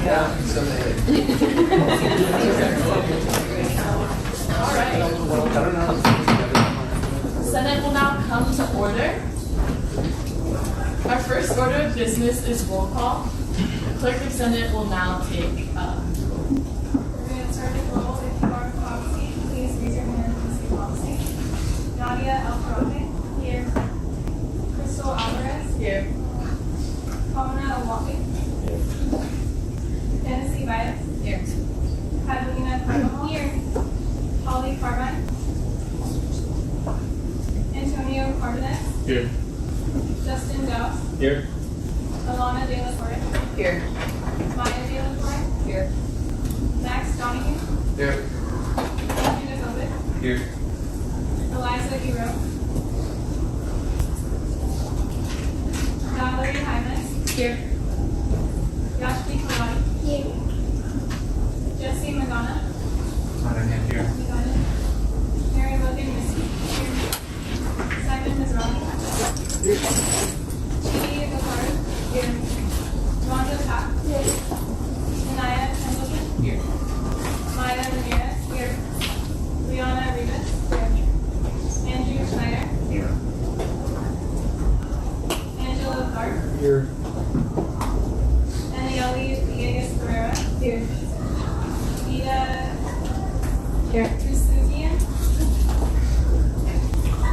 Yeah. All right. Senate will now come to order. Our first order of business is roll call. The clerk of Senate will now take We're going to start with roll. If you are policy, please raise your hand and say policy. Nadia Alfarate. Here. Crystal Alvarez. here. Paulina Owaki. Tennessee Bias. Here. Catalina Carvajal. Here. Holly Carmine. Antonio Cardenas. Here. Justin Dows. Here. Alana De La Torre. Here. Maya De La Torre. Here. Max Donahue. Here. Andrew Kovic. Here. Eliza Hero. Valerie Hymas. Here. Yashvi Kawai. Here. Jesse Madonna. Here. Mary Logan Missy. Here. Simon Mizrahi. Chidi Gopar. Here. Rhonda Pack. Here. Anaya Pendleton. Here. Maya Ramirez. Here. Liana Rivas. Here. Andrew Schneider. Here. Angela Clark. Here. Anayeli Villegas Carrera. Here. Ida Here. Trusuzian.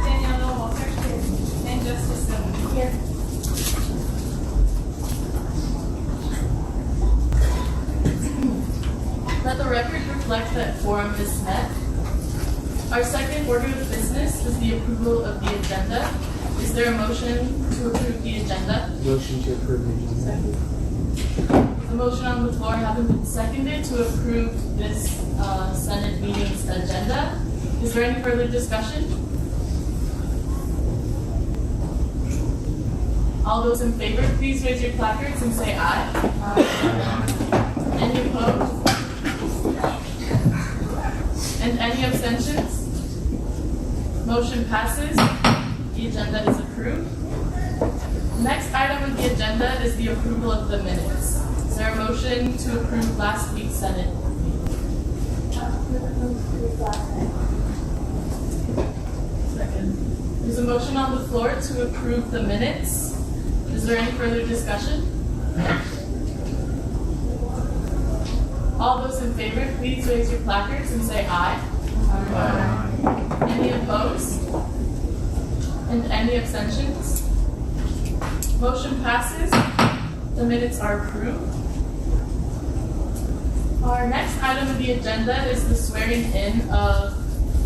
Daniela Walter. Here. And Justice Silva. Here. Let the record reflect that quorum is met. Our second order of business is the approval of the agenda. Is there a motion to approve the agenda? Motion to approve the agenda. The motion on the floor having been seconded to approve this Senate meeting's agenda. Is there any further discussion? All those in favor, please raise your placards and say aye. Aye. Any opposed? And any abstentions? Motion passes. The agenda is approved. Next item on the agenda is the approval of the minutes. Is there a motion to approve last week's Senate meeting? Second. There's a motion on the floor to approve the minutes. Is there any further discussion? All those in favor, please raise your placards and say aye. Aye. Any opposed? And any abstentions? Motion passes. The minutes are approved. Our next item on the agenda is the swearing in of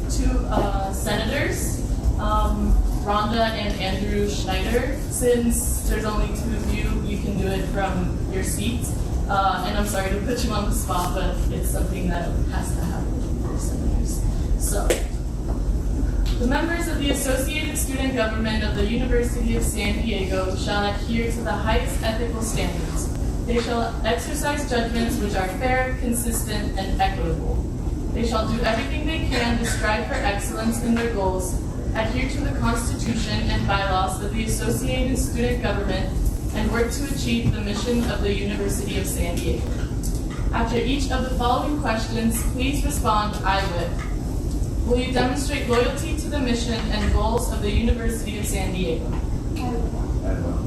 two senators, Rhonda and Andrew Schneider. Since there's only two of you, you can do it from your seat. And I'm sorry to put you on the spot, but it's something that has to happen for senators. So, the members of the Associated Student Government of the University of San Diego shall adhere to the highest ethical standards. They shall exercise judgments which are fair, consistent, and equitable. They shall do everything they can to strive for excellence in their goals, adhere to the Constitution and bylaws of the Associated Student Government, and work to achieve the mission of the University of San Diego. After each of the following questions, please respond "I will." Will you demonstrate loyalty to the mission and goals of the University of San Diego? I will.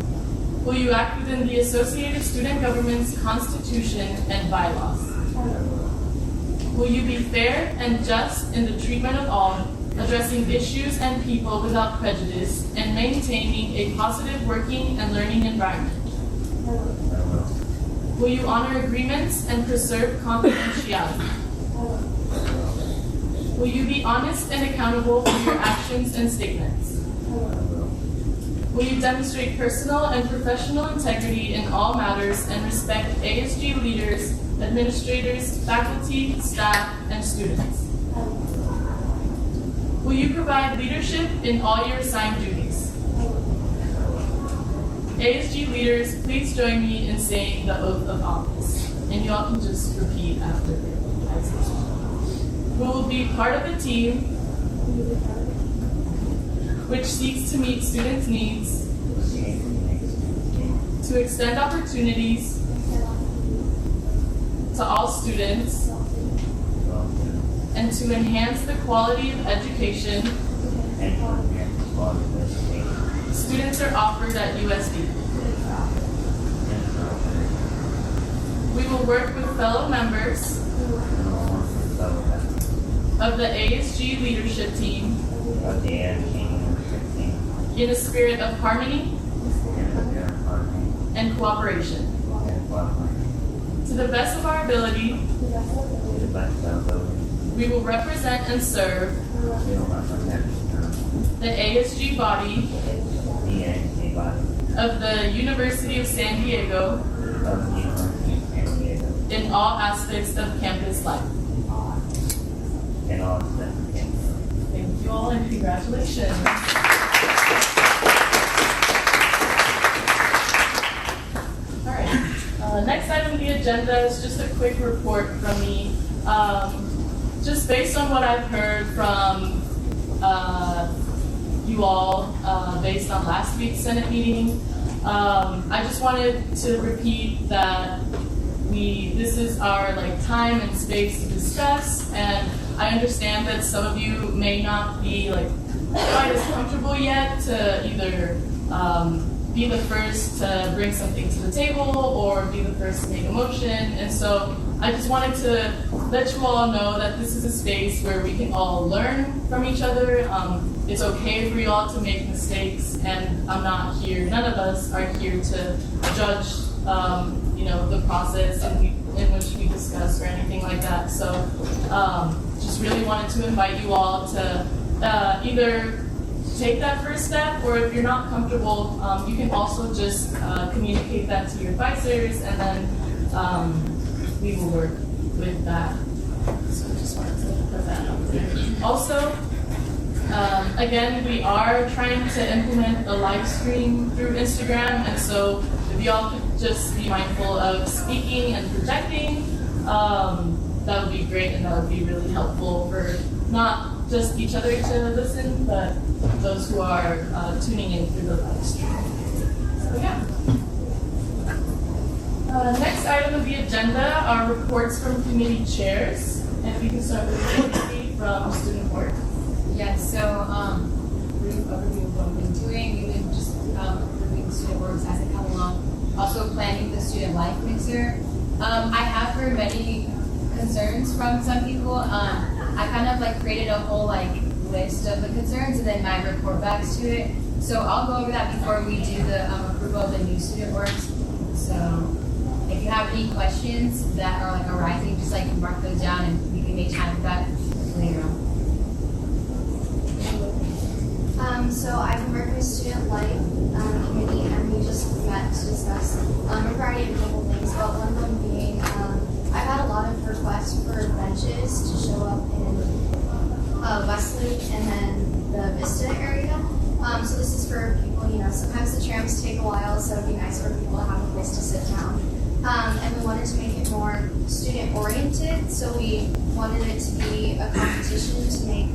Will you act within the Associated Student Government's Constitution and bylaws? Will you be fair and just in the treatment of all, addressing issues and people without prejudice, and maintaining a positive working and learning environment? I will. Will you honor agreements and preserve confidentiality? Will you be honest and accountable for your actions and statements? Will you demonstrate personal and professional integrity in all matters and respect ASG leaders, administrators, faculty, staff, and students? Will you provide leadership in all your assigned duties? ASG leaders, please join me in saying the oath of office. And you all can just repeat after me. We will be part of a team which seeks to meet students' needs, to extend opportunities, to all students and to enhance the quality of education students are offered at USD. We will work with fellow members of the ASG leadership team in a spirit of harmony and cooperation. To the best of our ability, we will represent and serve the ASG body of the University of San Diego in all aspects of campus life. Thank you all and congratulations. All right. Next item on the agenda is just a quick report from me. Just based on what I've heard from you all based on last week's Senate meeting, I just wanted to repeat that this is our time and space to discuss, and I understand that some of you may not be quite as comfortable yet to either be the first to bring something to the table or be the first to make a motion, and so I just wanted to let you all know that this is a space where we can all learn from each other. It's okay for you all to make mistakes, and I'm not here, none of us are here to judge the process in which we discuss or anything like that. So just really wanted to invite you all to either take that first step, or if you're not comfortable, you can also just communicate that to your advisors, and then we will work with that. So I just wanted to put that out there. Also, again, we are trying to implement a live stream through Instagram, and so if y'all could just be mindful of speaking and projecting, that would be great, and that would be really helpful for not just each other to listen, but those who are tuning in through the live stream. So yeah. Next item of the agenda are reports from committee chairs, and we can start with Kate from student work. Yes, so brief overview of what we've been doing. We've been just reviewing student works as they come along. Also planning the student life mixer. I have heard many concerns from some people. I kind of created a whole list of the concerns and then my report backs to it. So I'll go over that before we do the approval of the new student works. So if you have any questions that are arising, just mark those down and we can make time for that later on. So I've been working with Student Life Committee, and we just met to discuss a variety of different things, but one of them being I've had a lot of requests for benches to show up in Westlake and then the Vista area. So this is for people, sometimes the trams take a while, so it'd be nice for people to have a place to sit down. And we wanted to make it more student-oriented, so we wanted it to be a competition to make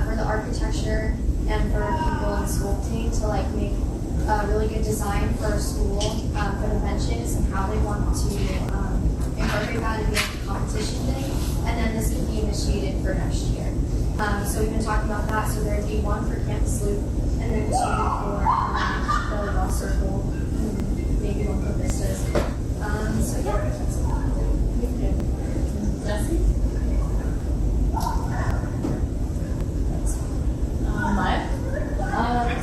for the architecture and for people in sculpting to make a really good design for school for the benches and how they want to incorporate that into a competition thing. And then this could be initiated for next year. So we've been talking about that. So there'd be one for Campus Loop, and then two for the Ball Circle, and maybe one for Vistas. So yeah. Jesse? Maya?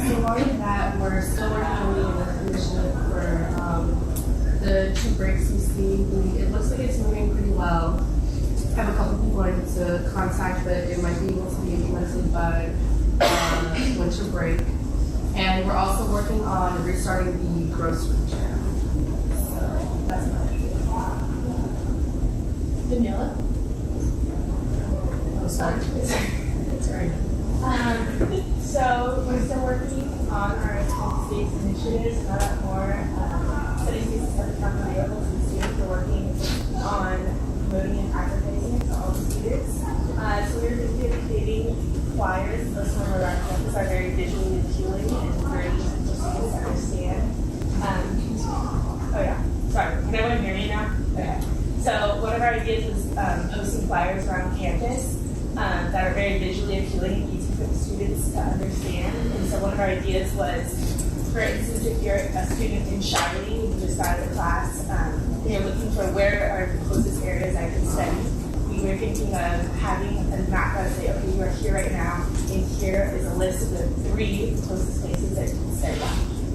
So regarding that, we're still working on the initiative for the 2 breaks we see. It looks like it's moving pretty well. I have a couple people I need to contact, but it might be able to be implemented by winter break. And we're also working on restarting the grocery jam. So that's about it. Daniela? Oh, sorry. It's right. So we're still working on our space initiatives, more study spaces that become available to the students. We're working on promoting and advertising it to all the students. So we're going to be creating flyers. Most of our campus are very visually appealing and very easy for students to understand. Oh yeah, sorry, can everyone hear me now? Okay. So what ideas was posting flyers around campus that are very visually appealing and easy for the students to understand. And so one of our ideas was, for instance, if you're a student in Shirley and you just got out of class and you're looking for where are the closest areas I can study, we were thinking of having a map that would say, okay, you are here right now, and here is a list of the 3 closest places that you can study.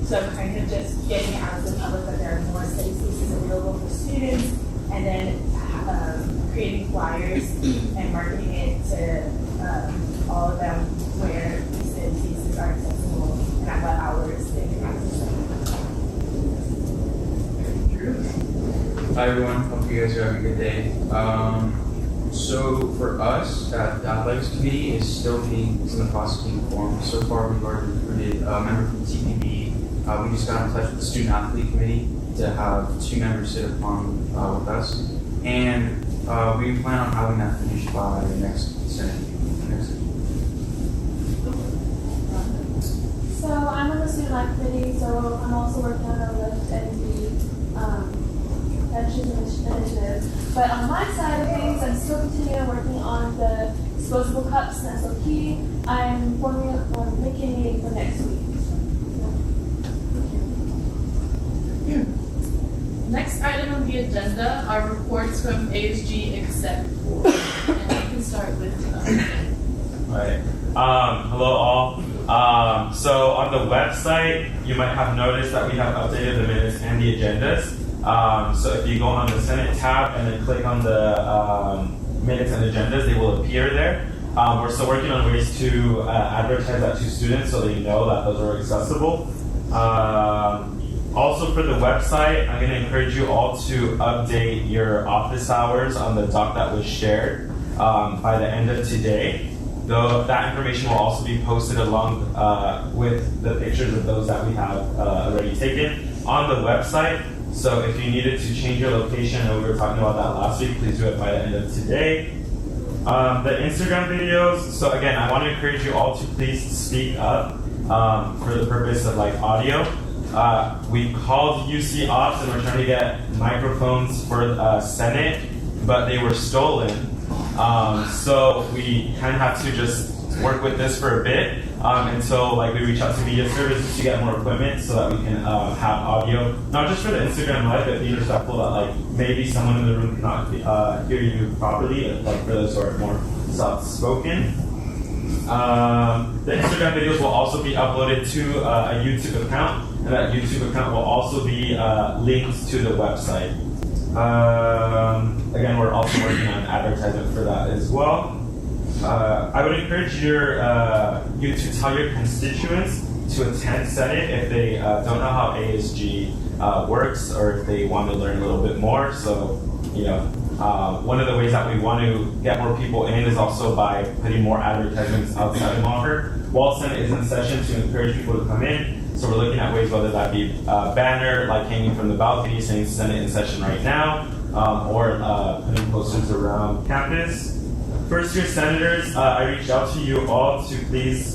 So I'm kind of just getting out to the public that there are more study spaces available for students, and then creating flyers and marketing it to all of them where these study spaces are accessible and at what hours they can access them. Hi everyone, hope you guys are having a good day. So for us, the athletics committee is still in the process of being formed. So far, we've already recruited a member from the TPB. We just got in touch with the student athlete committee to have 2 members sit upon with us, and we plan on having that finished by the next Senate meeting. So I'm on the student life committee, so I'm also working on our lift and the benches initiative. But on my side of things, I'm still continuing working on the disposable cups and SOP. I'm making a meeting for next week. Next item on the agenda are reports from ASG except for, and I can start with Right. Hello all. So on the website, you might have noticed that we have updated the minutes and the agendas. So if you go on the Senate tab and then click on the minutes and agendas, they will appear there. We're still working on ways to advertise that to students so they know that those are accessible. Also for the website, I'm going to encourage you all to update your office hours on the doc that was shared by the end of today. Though that information will also be posted along with the pictures of those that we have already taken on the website. So if you needed to change your location, and we were talking about that last week, please do it by the end of today. The Instagram videos, so again, I want to encourage you all to please speak up for the purpose of like audio. We called UC Ops and we're trying to get microphones for Senate, but they were stolen. So we kind of have to just work with this for a bit until like we reach out to media services to get more equipment so that we can have audio, not just for the Instagram live, but be respectful that like maybe someone in the room cannot hear you properly, like for those who are more soft-spoken. The Instagram videos will also be uploaded to a YouTube account, and that YouTube account will also be linked to the website. Again, we're also working on advertisement for that as well. I would encourage you to tell your constituents to attend Senate if they don't know how ASG works or if they want to learn a little bit more. So, you know, one of the ways that we want to get more people in is also by putting more advertisements outside of Monfort. While Senate is in session, to encourage people to come in. So we're looking at ways, whether that be a banner like hanging from the balcony saying Senate in session right now, or putting posters around campus. First year senators, I reached out to you all to please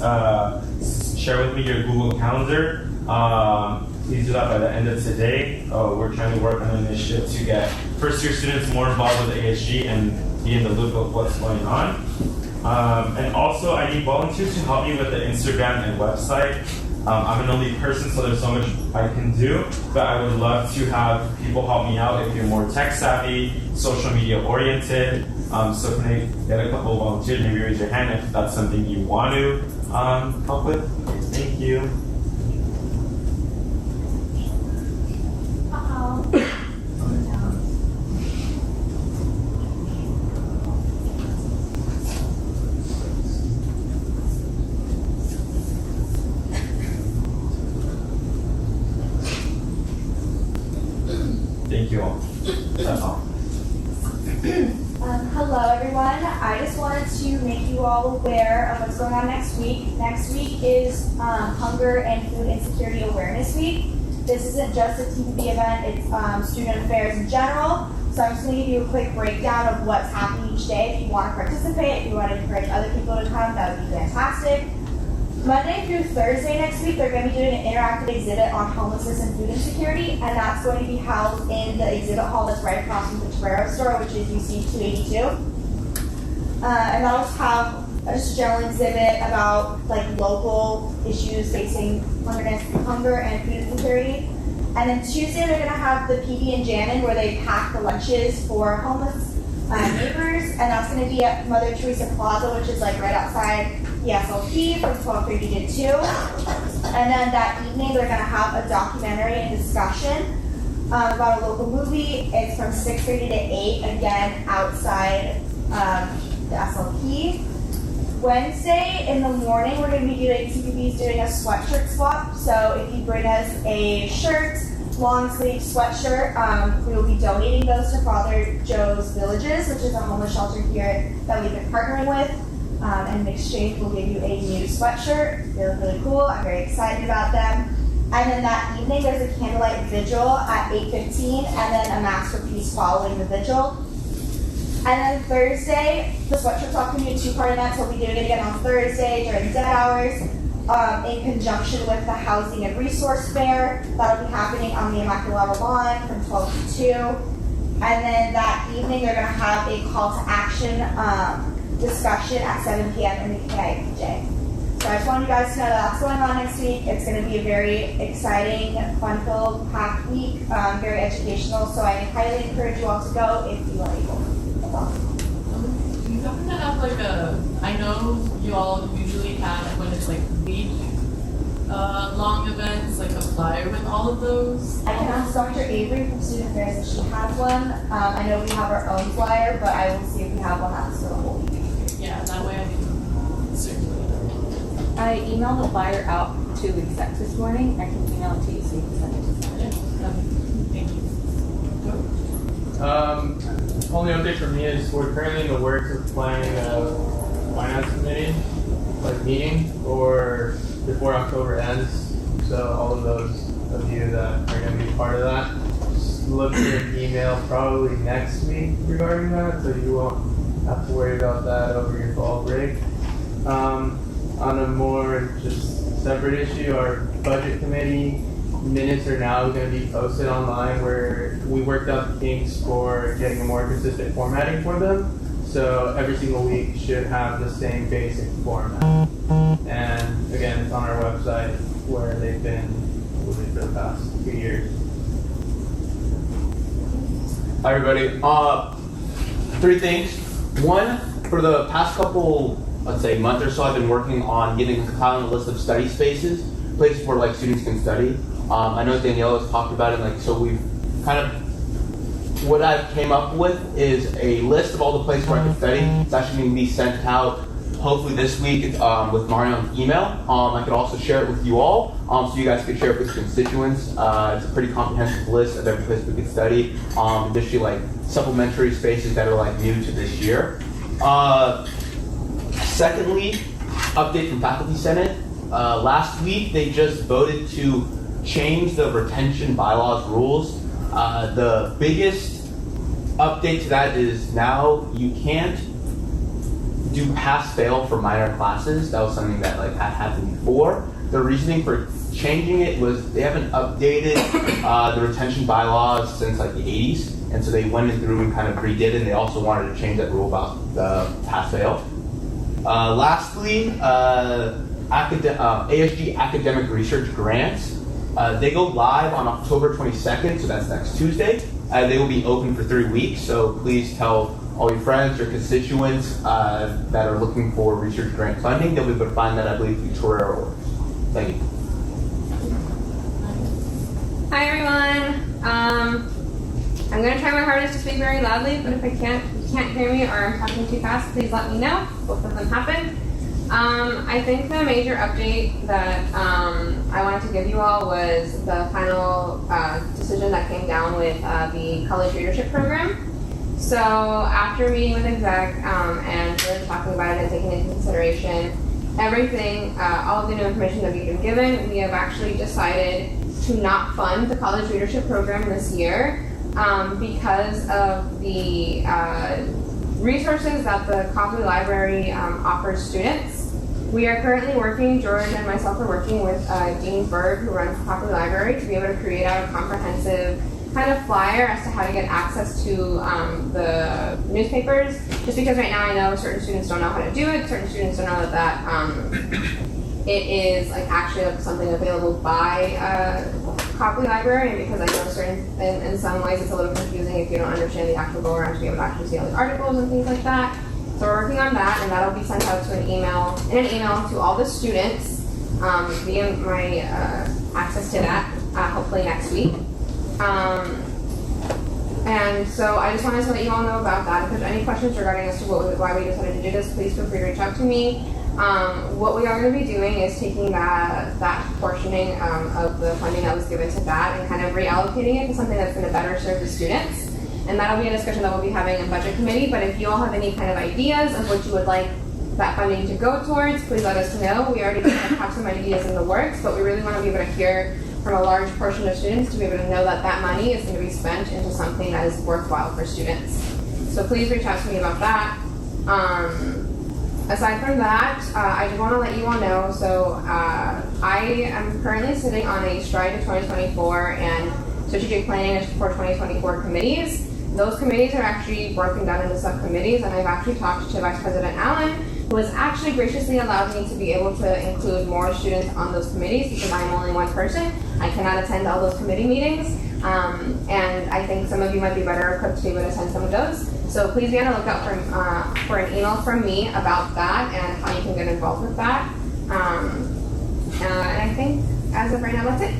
share with me your Google Calendar. Please do that by the end of today. We're trying to work on an initiative to get first year students more involved with ASG and be in the loop of what's going on. And also I need volunteers to help me with the Instagram and website. I'm an only person, so there's so much I can do, but I would love to have people help me out if you're more tech savvy, social media oriented. So can I get a couple of volunteers? Maybe raise your hand if that's something you want to help with. Thank you. Thank you all. That's all. Hello everyone. I just wanted to make you all aware of what's going on next week. Next week is Hunger and Food Insecurity Awareness Week. This isn't just a TPB event, it's student affairs in general. So I'm just going to give you a quick breakdown of what's happening each day. If you want to participate, if you want to encourage other people to come, that would be fantastic. Monday through Thursday next week, they're going to be doing an interactive exhibit on homelessness and food insecurity, and that's going to be housed in the exhibit hall that's right across from the Torero store, which is UC 282. And they'll just have just a general exhibit about like local issues facing hunger and food insecurity. And then Tuesday, they're going to have the PD and Jammin', where they pack the lunches for homeless neighbors, and that's going to be at Mother Teresa Plaza, which is like right outside the SLP from 12:30 to 2. And then that evening, they're going to have a documentary and discussion about a local movie. It's from 6:30 to 8, again outside the SLP. Wednesday in the morning, we're going to be doing, CPB's doing a sweatshirt swap. So if you bring us a shirt, long sleeve sweatshirt, we will be donating those to Father Joe's Villages, which is a homeless shelter here that we've been partnering with. And in exchange, we'll give you a new sweatshirt. They look really cool. I'm very excited about them. And then that evening, there's a candlelight vigil at 8:15, and then a mass for peace following the vigil. And then Thursday, the sweatshirt swap can be a two-part event, so we'll be doing it again on Thursday during dead hours, in conjunction with the Housing and Resource Fair. That'll be happening on the Immaculata lawn from 12 to 2. And then that evening, they're going to have a call to action discussion at 7 p.m. in the KIPJ. So I just wanted you guys to know that that's going on next week. It's going to be a very exciting, fun-filled, packed week, very educational. So I highly encourage you all to go if you are able. Do you happen to have like I know you all usually have when it's like week long events, like a flyer with all of those? I can ask Dr. Avery from Student Affairs if she has one. I know we have our own flyer, but I will see if we have one that's for the whole week. Yeah, that way I can circulate it. I emailed the flyer out to exec this morning. I can email it to you so you can send it to them. Thank you. Only update for me is we're currently in the works of planning a finance committee meeting or before October ends. So all of those of you that are going to be part of that, just look for an email probably next week regarding that, so you won't have to worry about that over your fall break. On a more just separate issue, our budget committee minutes are now going to be posted online, where we worked out the kinks for getting a more consistent formatting for them. So every single week should have the same basic format. And again, it's on our website where they've been moving for the past 2 years. Hi everybody. 3 things. One, for the past couple, let's say month or so, I've been working on compiling a list of study spaces, places where students can study. I know Danielle has talked about it, so we've what I came up with is a list of all the places where I can study. It's actually going to be sent out hopefully this week with Marion's email. I could also share it with you all, so you guys could share it with your constituents. It's a pretty comprehensive list of every place we could study. Additionally, supplementary spaces that are new to this year. Secondly, update from Faculty Senate. Last week, they just voted to change the retention bylaws rules. The biggest update to that is now you can't do pass-fail for minor classes. That was something that had happened before. The reasoning for changing it was they haven't updated the retention bylaws since the 80s, and so they went through and kind of redid it, and they also wanted to change that rule about the pass-fail. Lastly, ASG academic research grants. They go live on October 22nd, so that's next Tuesday. They will be open for 3 weeks, so please tell all your friends, your constituents that are looking for research grant funding. They'll be able to find that, I believe, through Torero Works. Thank you. Hi everyone. I'm going to try my hardest to speak very loudly, but if you can't hear me or I'm talking too fast, please let me know. Both of them happen. I think the major update that I wanted to give you all was the final decision that came down with the college leadership program. So after meeting with exec and really talking about it and taking into consideration everything, all of the new information that we've been given, we have actually decided to not fund the college leadership program this year because of the resources that the Copley Library offers students. We are currently working, Jordan and myself are working with Dean Bird, who runs the Public Library, to be able to create out a comprehensive kind of flyer as to how to get access to the newspapers. Just because right now I know certain students don't know how to do it, certain students don't know that it is like actually something available by Copley Library, and because I know in some ways it's a little confusing if you don't understand the actual go around to be able to actually see all the articles and things like that. So we're working on that, and that'll be sent out to an email to all the students via my access to that, hopefully next week. And so I just wanted to let you all know about that. If there's any questions regarding as to why we decided to do this, please feel free to reach out to me. What we are going to be doing is taking that portioning of the funding that was given to that and kind of reallocating it to something that's going to better serve the students. And that'll be a discussion that we'll be having in budget committee. But if you all have any kind of ideas of what you would like that funding to go towards, please let us know. We already have some ideas in the works, but we really want to be able to hear from a large portion of students to be able to know that that money is going to be spent into something that is worthwhile for students. So please reach out to me about that. Aside from that, I just want to let you all know, so I am currently sitting on a Stride to 2024 and Strategic Planning for 2024 committees. Those committees are actually broken down into subcommittees, and I've actually talked to Vice President Allen, who has actually graciously allowed me to be able to include more students on those committees because I'm only one person. I cannot attend all those committee meetings, and I think some of you might be better equipped to be able to attend some of those. So please be on the lookout for an email from me about that and how you can get involved with that. And I think as of right now, that's it.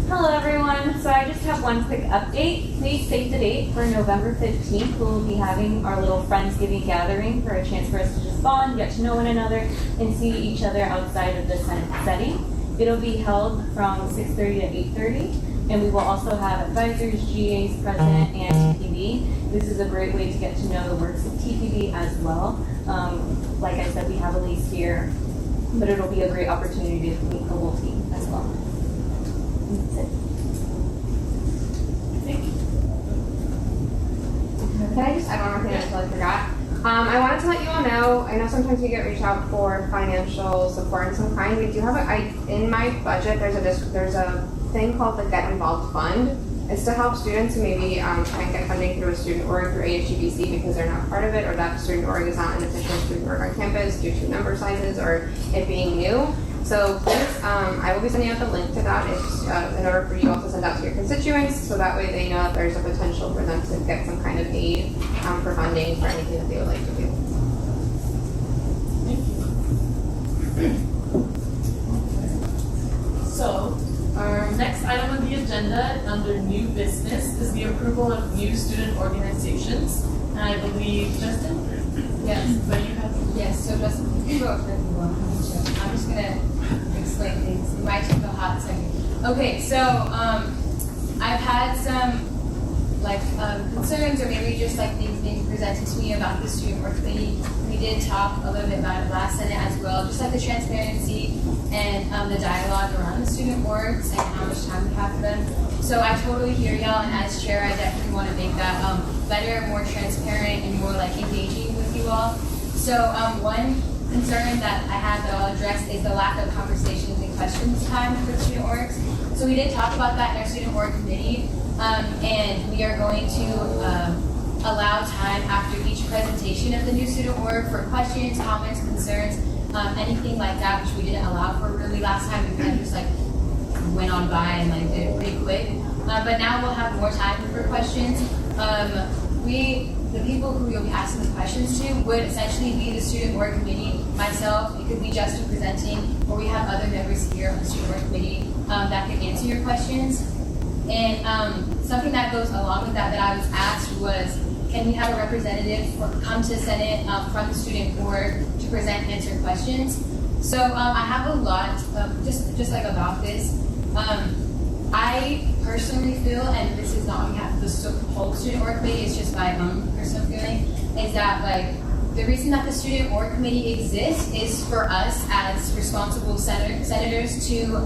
Hello everyone, so I just have one quick update. Please save the date for November 15th. We'll be having our little Friendsgiving gathering for a chance for us to just bond, get to know one another, and see each other outside of the setting. It'll be held from 6:30 to 8:30, and we will also have advisors, GAs present, and TPB. This is a great way to get to know the works of TPB as well. Like I said, we have Elise here, but it'll be a great opportunity to meet the whole team as well. That's it. Can I just add one more thing I totally forgot? I wanted to let you all know, I know sometimes we get reached out for financial support of some kind. We do have in my budget, there's a thing called the Get Involved Fund. It's to help students who maybe can't get funding through a student org through ASGBC because they're not part of it, or that student org is not an official student org on campus due to number sizes or it being new. So please, I will be sending out the link to that in order for you all to send out to your constituents, so that way they know that there's a potential for them to get some kind of aid for funding for anything that they would like to do. So, our next item on the agenda under new business is the approval of new student organizations. And I believe, Justin? Yes. But you have. Yes, so Justin, you go for everyone. I'm just gonna explain things. It might take a hot second. Okay, so I've had some concerns or maybe just like things being presented to me about the student work committee. We did talk a little bit about it last Senate as well, just like the transparency and the dialogue around the student orgs and how much time we have for them. So I totally hear y'all, and as chair, I definitely want to make that better, more transparent, and more like engaging with you all. So one concern that I have that I'll address is the lack of conversations and questions time for student orgs. So we did talk about that in our student org committee, and we are going to allow time after each presentation of the new student org for questions, comments, concerns, anything like that, which we didn't allow for really last time. We kind of just like went on by and like did it pretty quick. But now we'll have more time for questions. The people who you'll be asking the questions to would essentially be the student org committee, myself, it could be Justin presenting, or we have other members here on the student org committee that can answer your questions. And something that goes along with that I was asked was, can we have a representative come to Senate from the student org to present and answer questions? So I have a lot just like about this. I personally feel, and this is not on behalf of the whole student org committee, it's just my own personal feeling, is that like the reason that the student org committee exists is for us as responsible senators to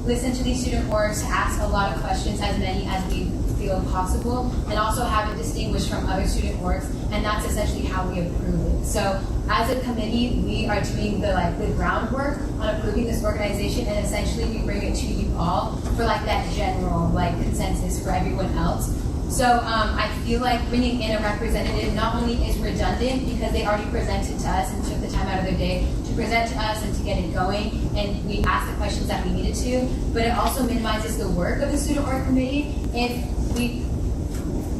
listen to these student orgs, to ask a lot of questions, as many as we feel possible, and also have it distinguished from other student orgs, and that's essentially how we approve it. So as a committee, we are doing the groundwork on approving this organization, and essentially we bring it to you all for that general consensus for everyone else. So I feel like bringing in a representative not only is redundant because they already presented to us and took the time out of their day to present to us and to get it going, and we asked the questions that we needed to, but it also minimizes the work of the student org committee if we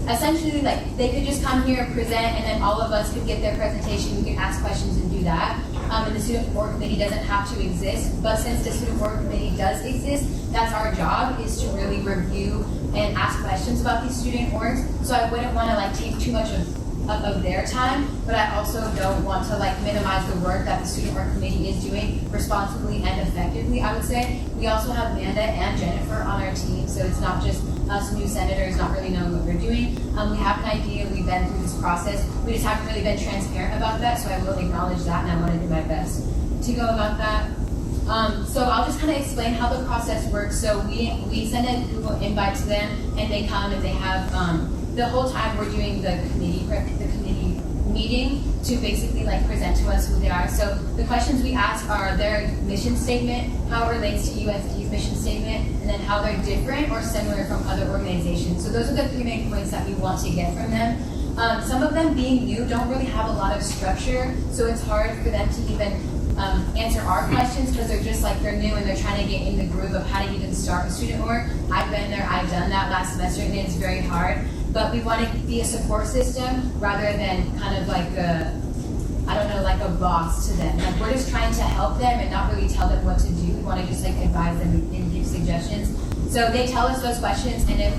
essentially they could just come here, present, and then all of us could get their presentation, we could ask questions and do that. And the student board committee doesn't have to exist, but since the student board committee does exist, that's our job, is to really review and ask questions about these student orgs. So I wouldn't want to take too much of their time, but I also don't want to minimize the work that the student org committee is doing responsibly and effectively, I would say. We also have Amanda and Jennifer on our team, so it's not just us new senators not really knowing what we're doing. We have an idea, we've been through this process, we just haven't really been transparent about that, so I will acknowledge that, and I want to do my best to go about that. So I'll just kind of explain how the process works. So we send a Google invite to them, and they come and they have the whole time we're doing the committee meeting to basically present to us who they are. So the questions we ask are their mission statement, how it relates to USD's mission statement, and then how they're different or similar from other organizations. So those are the 3 main points that we want to get from them. Some of them being new don't really have a lot of structure, so it's hard for them to even answer our questions because they're just they're new and they're trying to get in the groove of how to even start a student org. I've been there, I've done that last semester, and it's very hard. But we want to be a support system rather than kind of a boss to them. We're just trying to help them and not really tell them what to do. We want to just advise them and give suggestions. So they tell us those questions, and if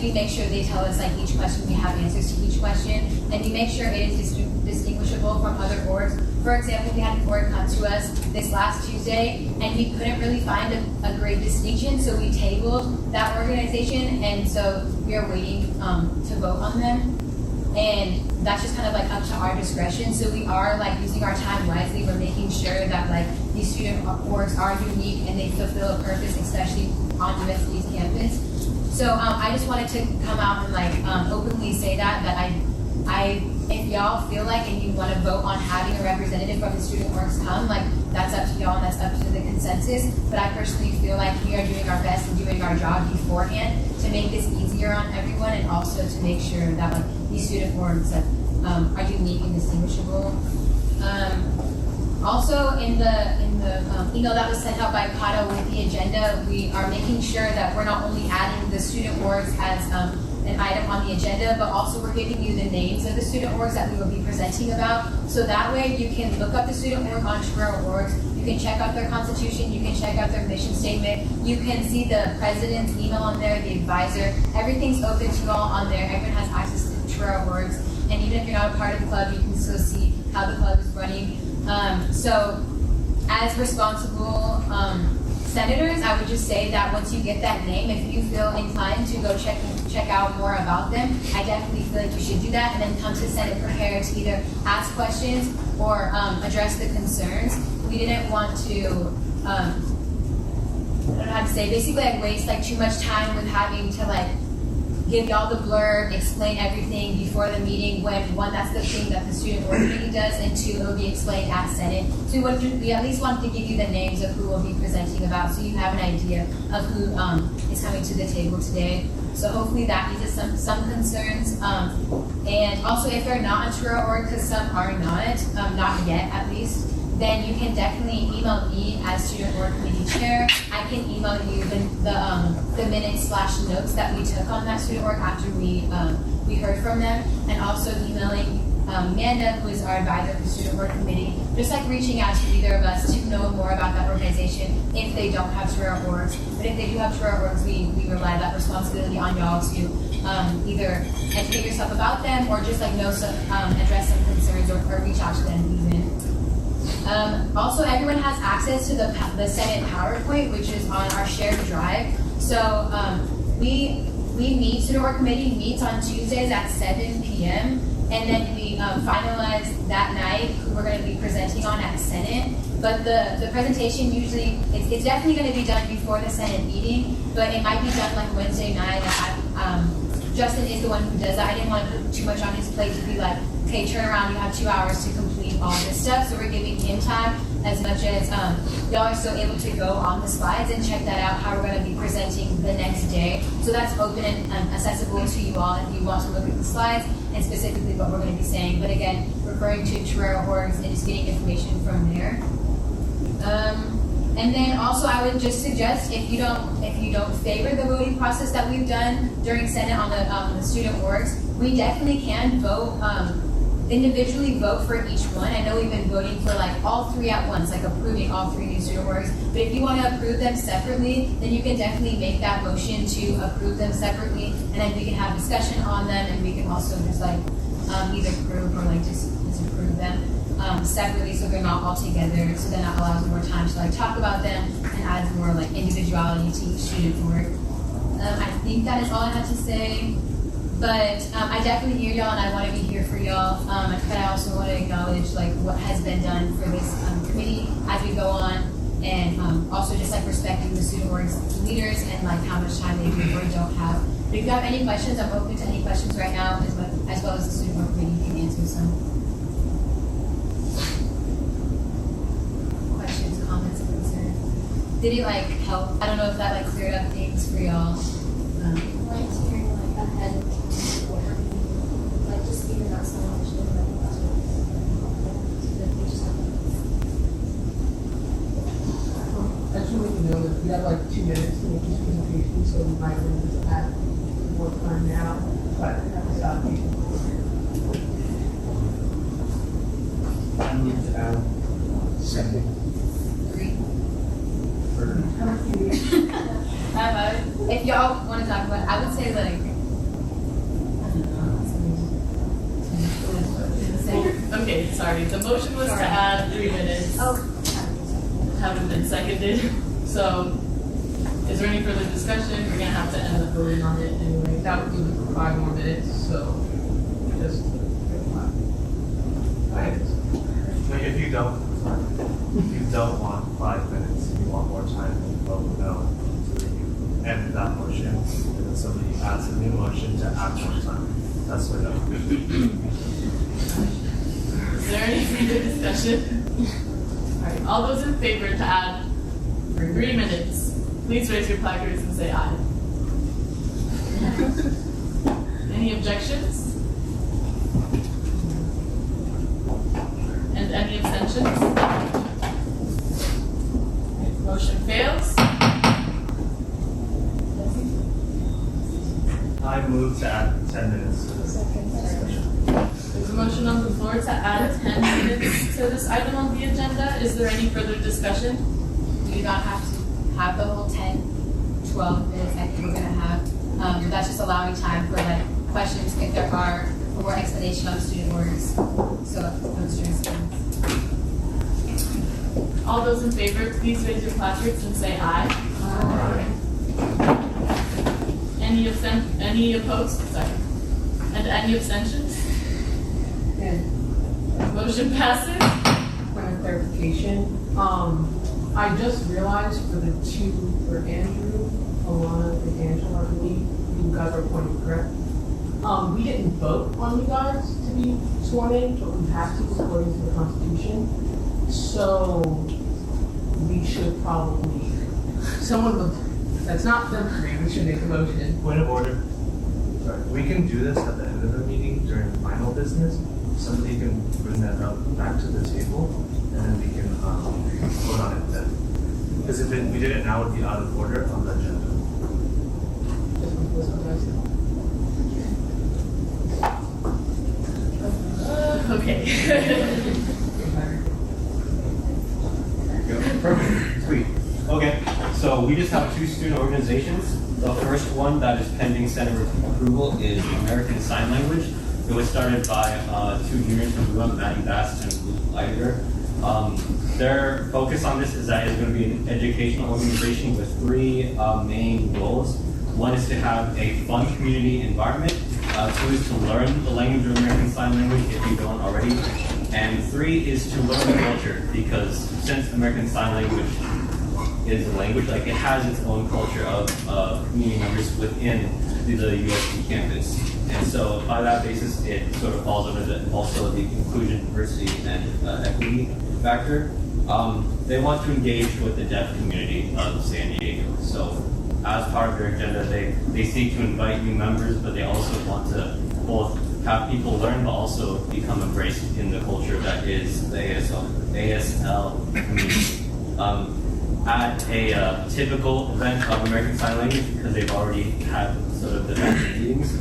we make sure they tell us each question, we have answers to each question, and we make sure it is distinguishable from other orgs. For example, we had an org come to us this last Tuesday, and we couldn't really find a great distinction, so we tabled that organization, and so we are waiting to vote on them. And that's just kind of up to our discretion. So we are using our time wisely. We're making sure that these student orgs are unique and they fulfill a purpose, especially on USD's campus. So I just wanted to come out and openly say that if y'all feel and you want to vote on having a representative from the student orgs come, that's up to y'all and that's up to the consensus. But I personally feel we are doing our best and doing our job beforehand to make this easier on everyone, and also to make sure that these student orgs are unique and distinguishable. Also, in the email that was sent out by Kato with the agenda, we are making sure that we're not only adding the student orgs as an item on the agenda, but also we're giving you the names of the student orgs that we will be presenting about. So that way you can look up the student org on Truro Orgs, you can check out their constitution, you can check out their mission statement, you can see the president's email on there, the advisor, everything's open to you all on there, everyone has access to Truro Orgs, and even if you're not a part of the club, you can still see how the club is running. So as responsible senators, I would just say that once you get that name, if you feel inclined to go check out more about them, I definitely feel you should do that, and then come to Senate prepared to either ask questions or address the concerns. We didn't want to, I don't know how to say, basically waste too much time with having to give y'all the blurb, explain everything before the meeting, when one, that's the thing that the student board committee does, and two, it will be explained at Senate. So we at least wanted to give you the names of who we'll be presenting about, so you have an idea of who is coming to the table today. So hopefully that eases some concerns. And also, if they're not a Truro org, because some are not yet at least, then you can definitely email me as student board committee chair. I can email you the minutes/notes that we took on that student org after we heard from them, and also emailing Amanda, who is our advisor for the student board committee, just reaching out to either of us to know more about that organization if they don't have Truro orgs. But if they do have Truro orgs, we rely that responsibility on y'all to either educate yourself about them or just address some concerns or reach out to them even. Also, everyone has access to the Senate PowerPoint, which is on our shared drive. So we meet, student board committee meets on Tuesdays at 7 p.m. and then we finalize that night who we're going to be presenting on at Senate. But the presentation usually, it's definitely going to be done before the Senate meeting, but it might be done Wednesday night. Justin is the one who does that. I didn't want to put too much on his plate to be okay, turn around, you have 2 hours to complete all this stuff. So we're giving him time as much as y'all are still able to go on the slides and check that out, how we're going to be presenting the next day. So that's open and accessible to you all if you want to look at the slides and specifically what we're going to be saying. But again, referring to Torero orgs and just getting information from there. And then also I would just suggest if you don't favor the voting process that we've done during Senate on the student orgs, we definitely can vote, individually vote for each one. I know we've been voting for like all 3 at once, like approving all 3 new student orgs. But if you want to approve them separately, then you can definitely make that motion to approve them separately, and then we can have discussion on them, and we can also just like either approve or like disapprove them separately, so they're not all together. So then that allows more time to like talk about them and adds more like individuality to each student org. I think that is all I have to say. But I definitely hear y'all, and I want to be here for y'all. But I also want to acknowledge like what has been done for this committee as we go on, and also just like respecting the student org leaders and like how much time they do or don't have. But if you have any questions, I'm open to any questions right now, as well as the student org committee can answer some. Questions, comments, concerns. Did it like help? I don't know if that like cleared up things for y'all. Like hearing like ahead of what we're gonna do, like just even not so much like that's what we just have. I just want to let you know that we have like 2 minutes to make this presentation, so we might run this at more time now, but stop you. I need to add something. 3. How much do you need? If y'all want to talk about it, I would say like, Okay, sorry. The motion was to add 3 minutes. Oh. Haven't been seconded. So, is there any further discussion? We're gonna have to end up voting on it anyway. That would do 5 more minutes, so just. Like if you don't want 5 minutes, if you want more time, then vote no. So then you end that motion, and then somebody adds a new motion to add more time. That's what I Is there any further discussion? All right, all those in favor to add 3 minutes, please raise your placards and say aye. Any objections? And any abstentions? Motion fails. I move to add 10 minutes to this discussion. There's a motion on the floor to add 10 minutes to this item on the agenda. Is there any further discussion? you do not have to have the whole 10, 12 minutes I think we're gonna have. That's just allowing time for like questions if there are, for more explanation on student words. So no stress. All those in favor, please raise your placards and say aye. Any opposed? Sorry. And any abstentions? And Motion passes. point of clarification, I just realized for the 2 for Andrew, Alana, and Angela, I believe you guys are appointed, correct? We didn't vote on you guys to be sworn in, but we have to according to the Constitution. So we should probably, someone would, that's not them three, we should make a motion. Point of order. Sorry, we can do this at the end of the meeting during final business. Somebody can bring that up back to the table, and then we can vote on it then. Because if we did it now, it would be out of order on the agenda. Okay. Perfect. Sweet. Okay. So we just have 2 student organizations. The first one that is pending Senate approval is American Sign Language. It was started by 2 juniors from UM, Maddie Bass and Luke Leiter. Their focus on this is that it's going to be an educational organization with 3 main goals. One is to have a fun community environment. 2 is to learn the language of American Sign Language if you don't already. And 3 is to learn the culture, because since American Sign Language is a language. Like it has its own culture of community members within the USD campus. And so by that basis, it sort of falls under also the inclusion, diversity, and equity factor. They want to engage with the deaf community of San Diego. So as part of their agenda, they seek to invite new members, but they also want to both have people learn, but also become embraced in the culture that is the ASL community. At a typical event of American Sign Language, because they've already had sort of the meetings,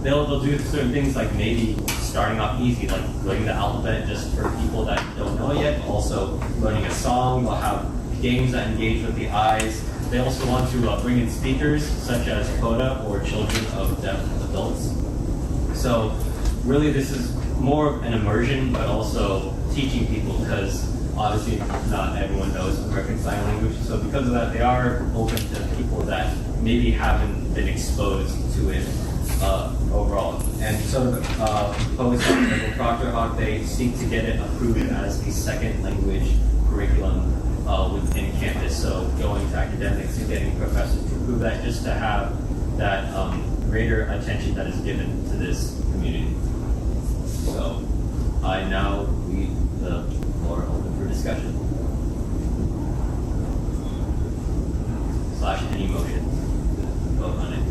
they'll do certain things like maybe starting off easy, like learning the alphabet just for people that don't know it yet, but also learning a song. They'll have games that engage with the eyes. They also want to bring in speakers such as CODA or children of deaf adults. So really this is more of an immersion, but also teaching people, because obviously not everyone knows American Sign Language. So because of that, they are open to people that maybe haven't been exposed to it overall. And so the proposed Proctor Hawk, they seek to get it approved as the second language curriculum within campus. So going to academics and getting professors to approve that, just to have that greater attention that is given to this community. So I now leave the floor open for discussion. / any motion. Vote on it.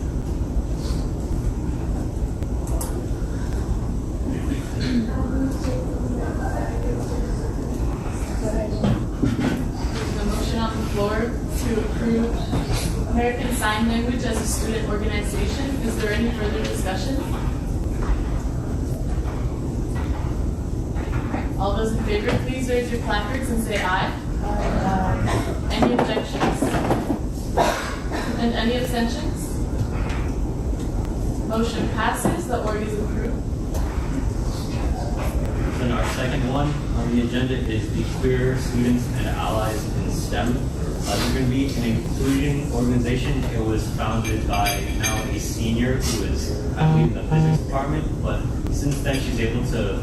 There's a motion on the floor to approve American Sign Language as a student organization. Is there any further discussion? All those in favor, please raise your placards and say aye. Aye. Any objections? And any abstentions? Motion passes. The org is approved. Then our second one on the agenda is the Queer Students and Allies in STEM. There's going to be an inclusion organization. It was founded by now a senior who is, I believe, in the physics department, but since then she's able to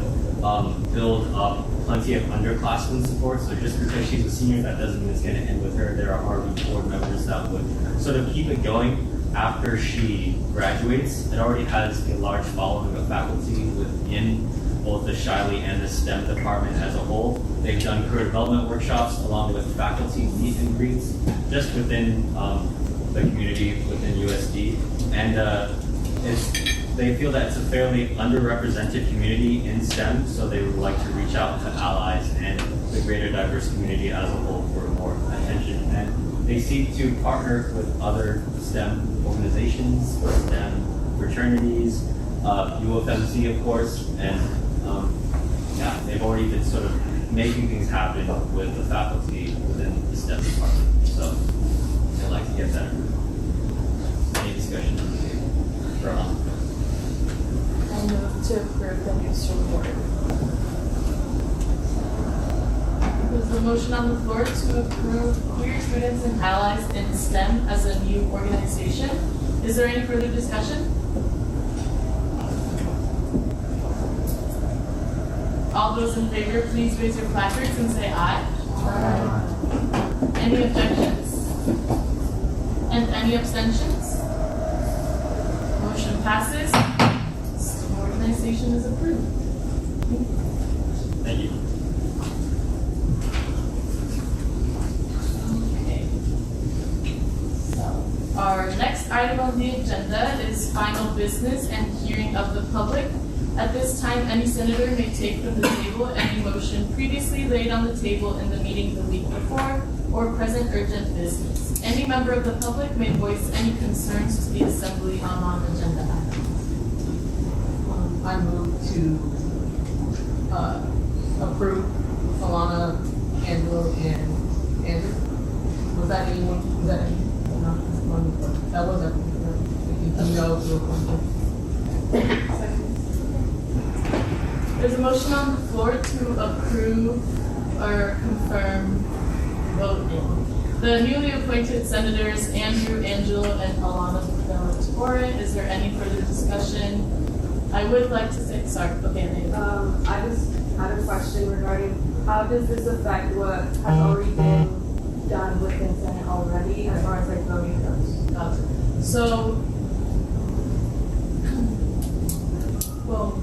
build up plenty of underclassmen support. So just because she's a senior, that doesn't mean it's going to end with her. There are already board members that would sort of keep it going after she graduates. It already has a large following of faculty within both the Shiley and the STEM department as a whole. They've done career development workshops along with faculty meet and greets just within the community within USD. And they feel that it's a fairly underrepresented community in STEM, so they would like to reach out to allies and the greater diverse community as a whole for more attention. And they seek to partner with other STEM organizations, STEM fraternities, UFMC, of course, and they've already been sort of making things happen with the faculty within the STEM department. So they'd like to get that approved. Any discussion on the table? I move to approve the news report. There's a motion on the floor to approve Queer Students and Allies in STEM as a new organization. Is there any further discussion? All those in favor, please raise your placards and say aye. Aye. Any objections? And any abstentions? Motion passes. The organization is approved. Thank you. Okay. So, our next item on the agenda is final business and hearing of the public. At this time, any senator may take from the table any motion previously laid on the table in the meeting the week before or present urgent business. Any member of the public may voice any concerns to the assembly on non-agenda items. I move to approve Alana, Angelo, and Andrew. Was that anyone? Was that anyone? No, that was everything. If you know, to approve. There's a motion on the floor to approve or confirm voting. The newly appointed senators Andrew, Angelo, and Alana Torre. Is there any further discussion? I would like to say, sorry, okay, I just had a question regarding how does this affect what has already been done within Senate already as far as like voting goes? So, well,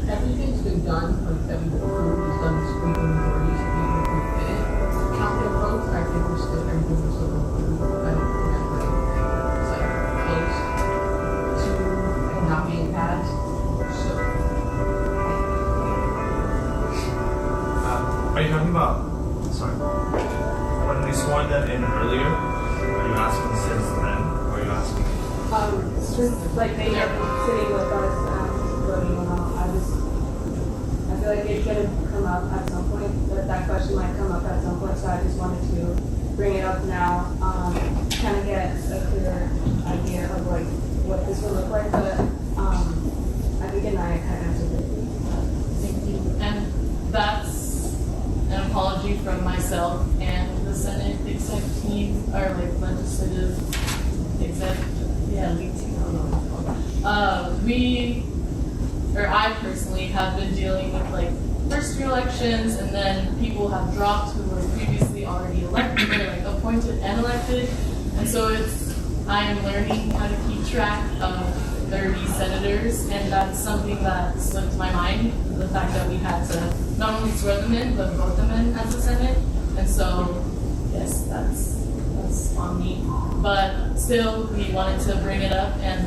Everything's been done, like that we've approved, is done with sweeping majorities, so we approved it. Count the votes, I think we're still, everything was still approved. I don't think I put anything, it's like close to not being passed, so. Are you talking about, sorry, when we sworn them in earlier, are you asking since then, or are you asking? Since like they are sitting with us, voting on all, I feel like it's gonna come up at some point, that question might come up at some point, so I just wanted to bring it up now, kind of get a clear idea of like what this will look like, but, I think Anaya kind of answered it. thank you. And that's an apology from myself and the Senate exec team, or like legislative exec, yeah, lead team, I don't know what it's called. I personally have been dealing with like first re-elections, and then people have dropped who were previously already elected, or like appointed and elected, and so I am learning how to keep track of 30 senators, and that's something that slipped my mind, the fact that we had to not only swear them in, but vote them in as a Senate, and so, yes, that's on me, but still, we wanted to bring it up and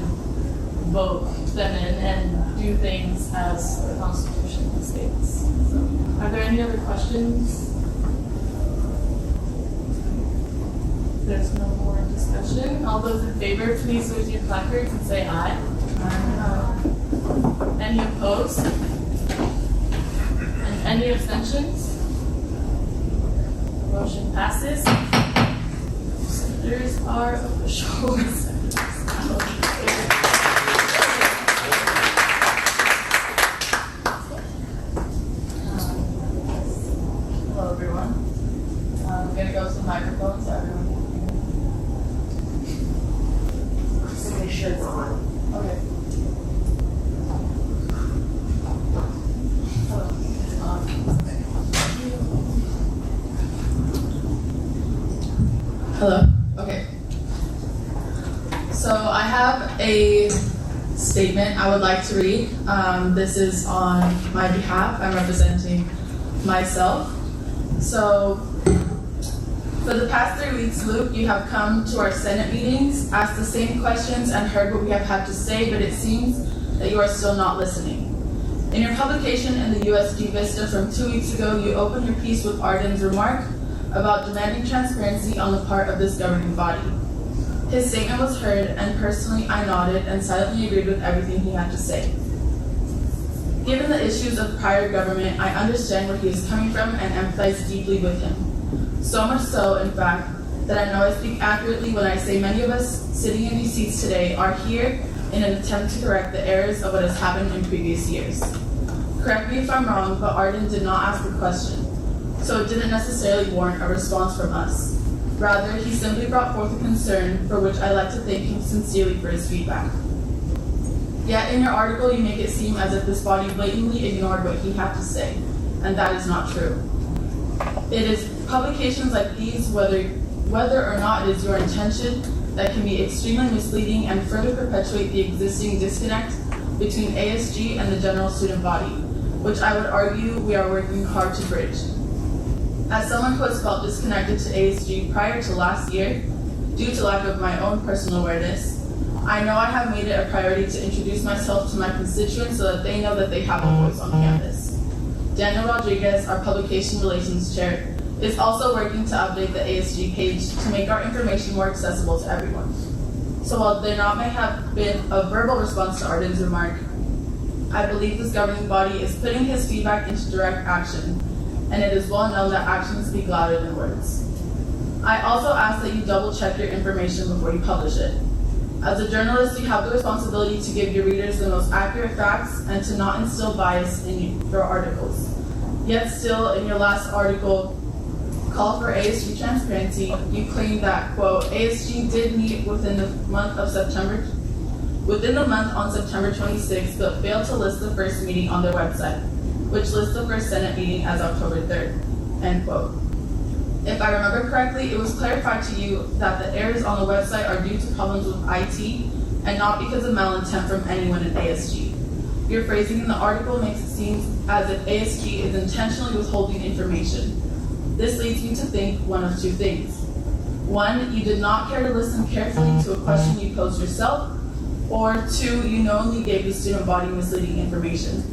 vote them in and do things as the Constitution states. So, are there any other questions? There's no more discussion. All those in favor, please raise your placards and say aye. Aye. Any opposed? And any abstentions? Motion passes. Senators are official. Hello, everyone. I'm gonna go to the microphone so everyone can make sure it's on. Okay. Hello. It's on. Hello. Okay. So I have a statement I would like to read. This is on my behalf. I'm representing myself. So, for the past 3 weeks, Luke, you have come to our Senate meetings, asked the same questions, and heard what we have had to say, but it seems that you are still not listening. In your publication in the USD Vista from 2 weeks ago, you opened your piece with Arden's remark about demanding transparency on the part of this governing body. His statement was heard, and personally I nodded and silently agreed with everything he had to say. Given the issues of prior government, I understand where he is coming from and empathize deeply with him. So much so, in fact, that I know I speak accurately when I say many of us sitting in these seats today are here in an attempt to correct the errors of what has happened in previous years. Correct me if I'm wrong, but Arden did not ask a question, so it didn't necessarily warrant a response from us. Rather, he simply brought forth a concern for which I like to thank him sincerely for his feedback. Yet in your article, you make it seem as if this body blatantly ignored what he had to say, and that is not true. It is publications like these, whether or not it is your intention, that can be extremely misleading and further perpetuate the existing disconnect between ASG and the general student body, which I would argue we are working hard to bridge. As someone who has felt disconnected to ASG prior to last year, due to lack of my own personal awareness, I know I have made it a priority to introduce myself to my constituents so that they know that they have a voice on campus. Daniel Rodriguez, our Publication Relations Chair, is also working to update the ASG page to make our information more accessible to everyone. So while there may have been a verbal response to Arden's remark, I believe this governing body is putting his feedback into direct action, and it is well known that actions speak louder than words. I also ask that you double check your information before you publish it. As a journalist, you have the responsibility to give your readers the most accurate facts and to not instill bias in your articles. Yet still, in your last article, Call for ASG Transparency, you claim that, quote, ASG did meet within the month on September 26th, but failed to list the first meeting on their website, which lists the first Senate meeting as October 3rd, end quote. If I remember correctly, it was clarified to you that the errors on the website are due to problems with IT and not because of malintent from anyone at ASG. Your phrasing in the article makes it seem as if ASG is intentionally withholding information. This leads me to think one of two things. One, you did not care to listen carefully to a question you posed yourself, or two, you knowingly gave the student body misleading information.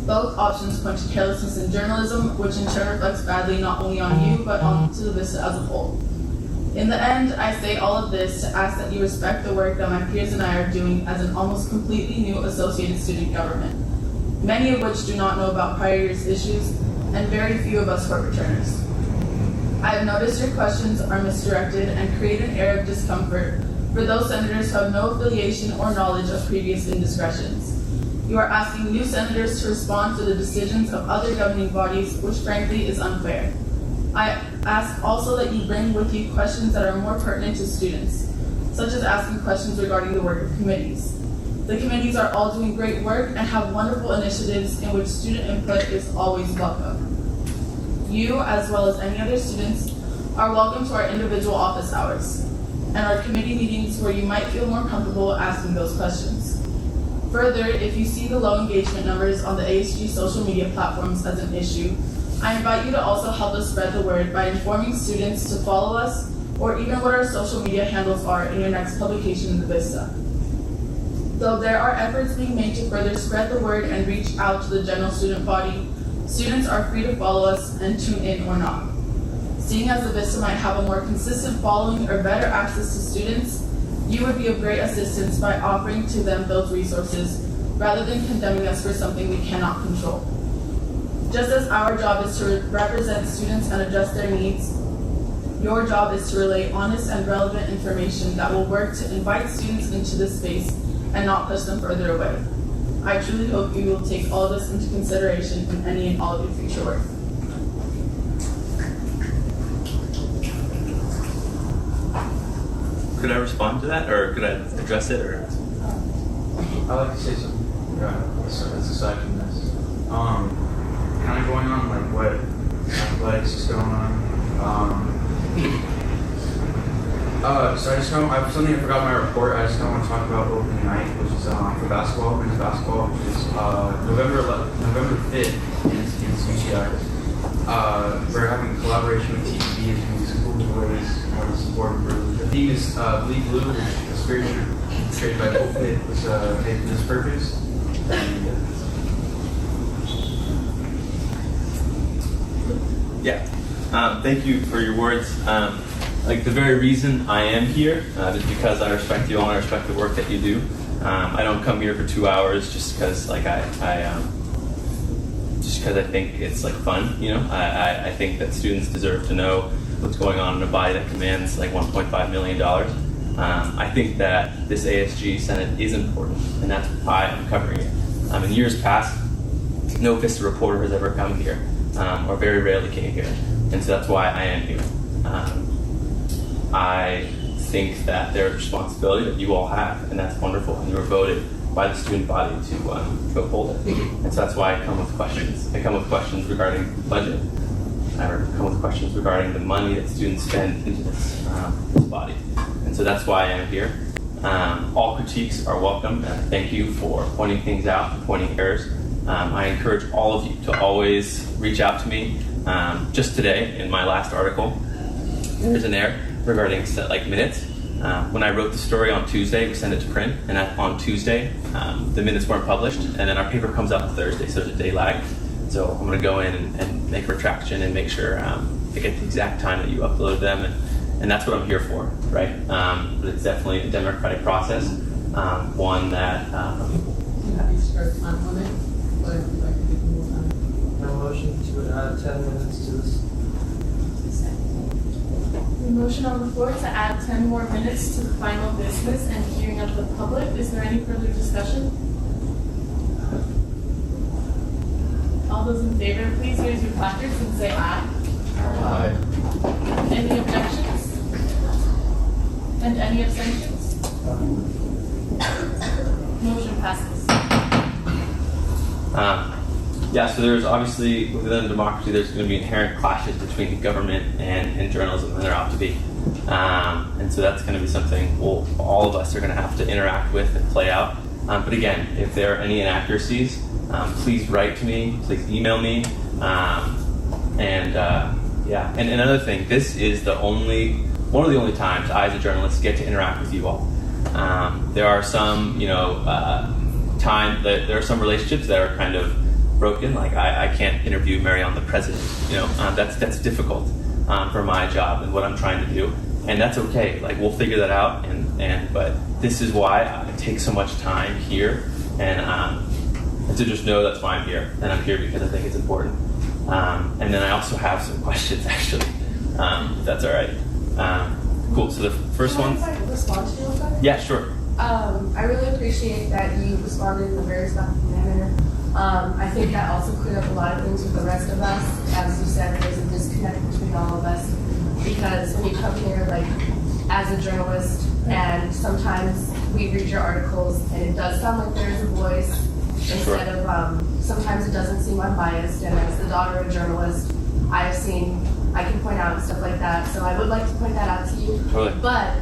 Both options point to carelessness in journalism, which in turn reflects badly not only on you, but on to the Vista as a whole. In the end, I say all of this to ask that you respect the work that my peers and I are doing as an almost completely new associated student government, many of which do not know about prior year's issues, and very few of us were returners. I have noticed your questions are misdirected and create an air of discomfort for those senators who have no affiliation or knowledge of previous indiscretions. You are asking new senators to respond to the decisions of other governing bodies, which frankly is unfair. I ask also that you bring with you questions that are more pertinent to students, such as asking questions regarding the work of committees. The committees are all doing great work and have wonderful initiatives in which student input is always welcome. You, as well as any other students, are welcome to our individual office hours and our committee meetings where you might feel more comfortable asking those questions. Further, if you see the low engagement numbers on the ASG social media platforms as an issue, I invite you to also help us spread the word by informing students to follow us or even what our social media handles are in your next publication in the Vista. Though there are efforts being made to further spread the word and reach out to the general student body, students are free to follow us and tune in or not. Seeing as the Vista might have a more consistent following or better access to students, you would be of great assistance by offering to them those resources rather than condemning us for something we cannot control. Just as our job is to represent students and address their needs, your job is to relay honest and relevant information that will work to invite students into this space and not push them further away. I truly hope you will take all of this into consideration in any and all of your future work. Could I respond to that, or could I address it, or? I'd like to say something. That's aside from this. Kind of going on like what athletics is going on. So I something I forgot in my report. I just don't want to talk about opening night, which is for basketball, men's basketball, which is November 5th in UCI. We're having a collaboration with TTB as we school boys and support group. The theme is Bleed Blue, which is spiritually created by Hope Pit, was made for this purpose. Yeah. Thank you for your words. Like the very reason I am here is because I respect you all and I respect the work that you do. I don't come here for 2 hours just because like just because I think it's like fun. You know, I think that students deserve to know what's going on in a body that commands like $1.5 million. I think that this ASG Senate is important, and that's why I'm covering it. In years past, no Vista reporter has ever come here, or very rarely came here, and so that's why I am here. I think that there's a responsibility that you all have, and that's wonderful, and you were voted by the student body to uphold it. And so that's why I come with questions. I come with questions regarding the budget. I come with questions regarding the money that students spend into this body. And so that's why I am here. All critiques are welcome, and I thank you for pointing things out, pointing errors. I encourage all of you to always reach out to me. Just today, in my last article, there's an error regarding like minutes. When I wrote the story on Tuesday, we sent it to print, and on Tuesday, the minutes weren't published, and then our paper comes out on Thursday, so there's a day lag. So I'm going to go in and make a retraction and make sure I get the exact time that you uploaded them, and that's what I'm here for, right? But it's definitely a democratic process, one that... Happy to start time limit, but if you'd like to give more time. No motion to add 10 minutes to this. The motion on the floor to add 10 more minutes to the final business and hearing of the public. Is there any further discussion? All those in favor, please raise your placards and say aye. Aye. Any objections? And any abstentions? Motion passes. Yeah, so there's obviously, within democracy, there's going to be inherent clashes between government and journalism, and there ought to be. And so that's going to be something all of us are going to have to interact with and play out. But again, if there are any inaccuracies, please write to me, please email me. And another thing, this is one of the only times I, as a journalist, get to interact with you all. There are some, there are some relationships that are kind of broken. Like I can't interview Marianne the president. That's difficult for my job and what I'm trying to do, and that's okay. Like we'll figure that out. But this is why I take so much time here, and to just know that's why I'm here, and I'm here because I think it's important. And then I also have some questions actually, if that's all right. Cool. So the first one. Can I respond to you with that? Yeah, sure. I really appreciate that you responded in a very respectful manner. I think that also cleared up a lot of things with the rest of us. As you said, there's a disconnect between all of us because when you come here, like as a journalist, and sometimes we read your articles and it does sound like there's a voice instead of sometimes it doesn't seem unbiased. And as the daughter of a journalist, I can point out stuff like that. So I would like to point that out to you. Totally. But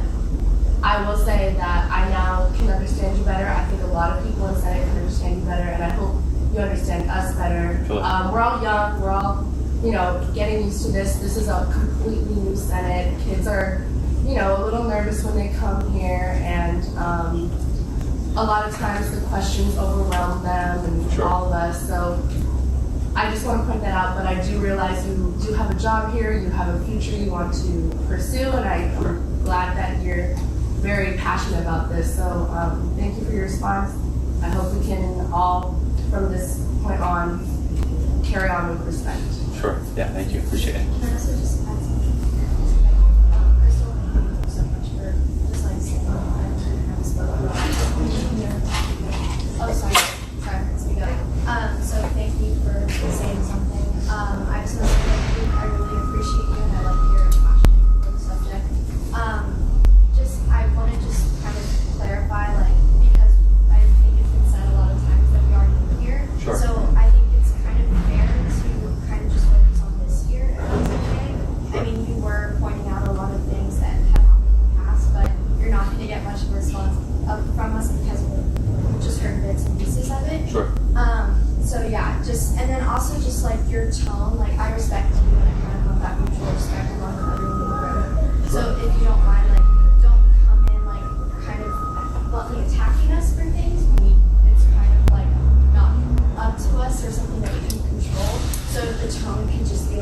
I will say that I now can understand you better. I think a lot of people in Senate can understand you better, and I hope you understand us better. Totally. We're all young. We're all, getting used to this. This is a completely new Senate. Kids are, a little nervous when they come here, and a lot of times the questions overwhelm them and all of us. So I just want to point that out, but I do realize you do have a job here, you have a future you want to pursue, and I'm glad that you're very passionate about this. So thank you for your response. I hope we can all, from this point on, carry on with respect. Sure. Yeah, thank you. Appreciate it. Can I also just add something? Crystal, thank you so much for just saying that I haven't spoken about it. Oh, sorry, speak up. So thank you for saying something. I just want to say thank you. I really appreciate you, and I like your passion for the subject. I want to just kind of clarify, because I think it's been said a lot of times that we are new here. Sure. So I think it's kind of fair to kind of just focus on this year, if that's okay. I mean, you were pointing out a lot of things that have happened in the past, but you're not going to get much of a response from us because we've just heard bits and pieces of it. Sure. So yeah, and then also just your tone, I respect you and I kind of have that mutual respect along with everyone in the room. So if you don't mind, don't come in kind of bluntly attacking us for things when it's kind of not up to us or something that we can control. So the tone can just be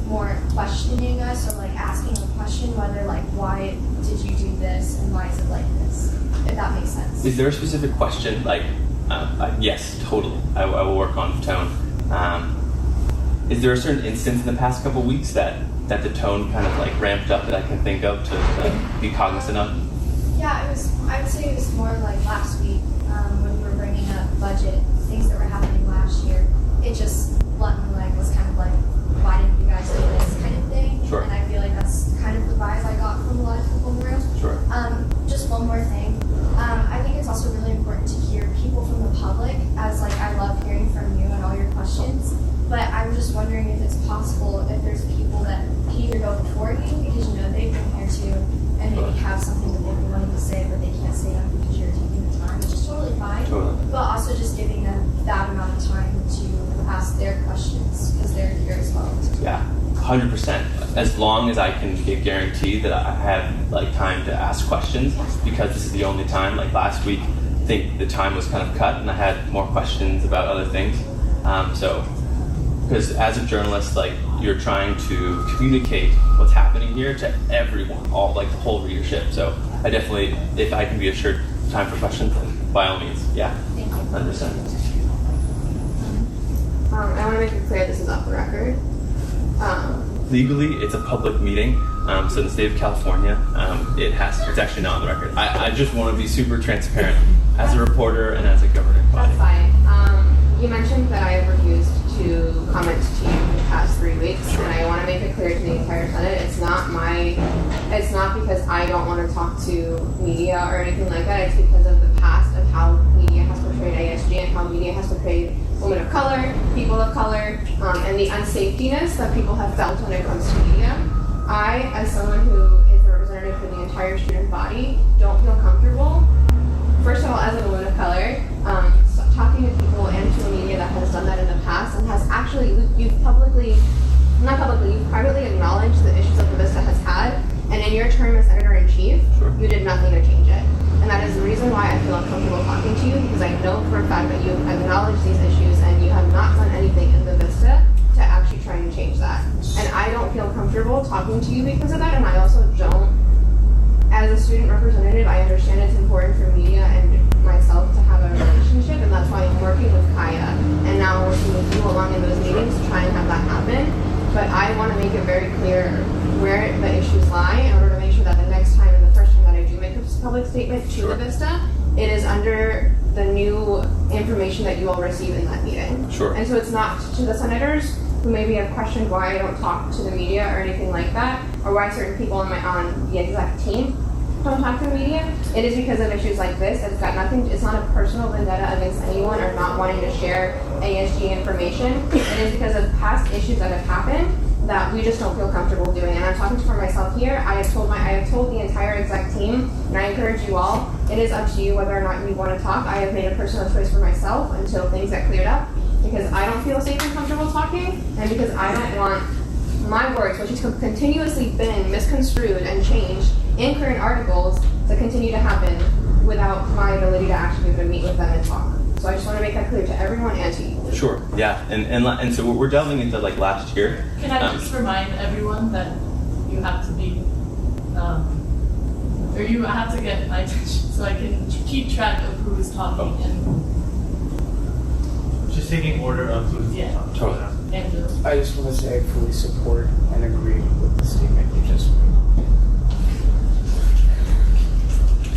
more questioning us or asking a question whether why did you do this and why is it like this, if that makes sense. Is there a specific question? Yes, totally. I will work on tone. Is there a certain instance in the past couple weeks that the tone kind of ramped up that I can think of to be cognizant of? Yeah, I would say it was more last week when we were bringing up budget, things that were happening last year. It just bluntly was kind of why didn't you guys do this kind of thing? Sure. And I feel that's kind of the vibe I got from a lot of people in the room. Sure. Just one more thing. I think it's also really important to hear people from the public, as I love hearing from you and all your questions. But I'm just wondering if it's possible if there's people that can either go before you because they've been here too, and maybe have something that they've been wanting to say but they can't say that because you're taking the time, which is totally fine. Totally. But also just giving them that amount of time to ask their questions because they're here as well. Yeah, 100%. As long as I can get guaranteed that I have time to ask questions, because this is the only time. Last week, I think the time was kind of cut, and I had more questions about other things. Because as a journalist, you're trying to communicate what's happening here to everyone, all the whole readership. So I definitely, if I can be assured time for questions, then by all means, yeah, 100%. I want to make it clear this is off the record. Legally, it's a public meeting. So in the state of California, it's actually not on the record. I just want to be super transparent as a reporter and as a governing body. That's fine. You mentioned that I have refused to comment to you in the past 3 weeks, and I want to make it clear to the entire Senate, it's not because I don't want to talk to media or anything like that. It's because of the past of how media has portrayed ASG and how media has portrayed women of color, people of color, and the unsafetiness that people have felt when it comes to media. I, as someone who is a representative for the entire student body, don't feel comfortable, first of all, as a woman of color, talking to people and to a media that has done that in the past and has actually, you've privately acknowledged the issues that the Vista has had, and in your term as editor-in-chief, you did nothing to change it. And that is the reason why I feel uncomfortable talking to you, because I know for a fact that you have acknowledged these issues and you have not done anything in the Vista to actually try and change that. And I don't feel comfortable talking to you because of that, and I also don't, as a student representative, I understand it's important for media and myself to have a relationship, and that's why I'm working with Kaya, and now I'm working with you along in those meetings to try and have that happen. But I want to make it very clear where the issues lie in order to make sure that the next time and the first time that I do make a public statement to the Vista, it is under the new information that you all receive in that meeting. Sure. And so it's not to the senators who maybe have questioned why I don't talk to the media or anything like that, or why certain people on the exec team don't talk to the media. It is because of issues like this. It's got nothing, it's not a personal vendetta against anyone or not wanting to share ASG information. It is because of past issues that have happened that we just don't feel comfortable doing. And I'm talking for myself here. I have told the entire exec team, and I encourage you all, it is up to you whether or not you want to talk. I have made a personal choice for myself until things get cleared up, because I don't feel safe and comfortable talking, and because I don't want my words, which have continuously been misconstrued and changed in current articles, to continue to happen without my ability to actually be able to meet with them and talk. So I just want to make that clear to everyone and to you. Sure. Yeah. And so we're delving into like last year. Can I just remind everyone that you have to be, or you have to get my attention so I can keep track of who is talking and Just taking order of who's talking. Totally. Andrew. I just want to say I fully support and agree with the statement you just made.